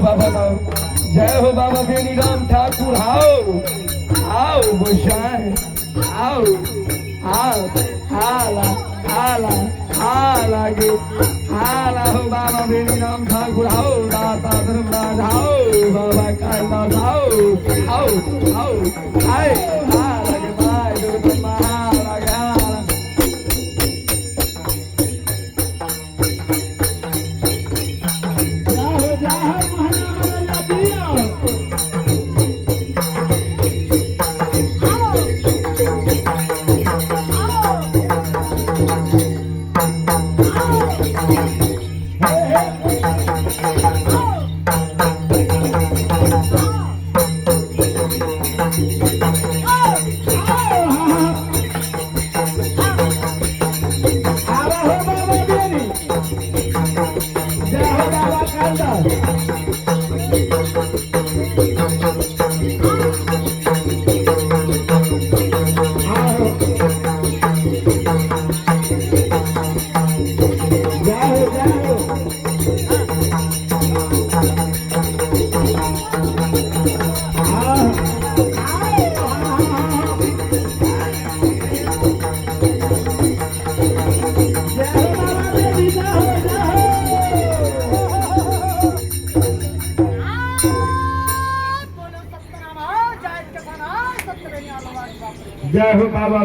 बाबा राव, जय हो बाबा बेनीराम ठाकुर। आओ गोसाई, आओ हाला हाला हाला गे हाला हो बाबा बेनीराम ठाकुर। आओ दाता धर्मराज, आओ बाबा कालिदास, आओ आए हाला गे बाय दुर्गम्मा हाला गे हाला। जय हो बाबा।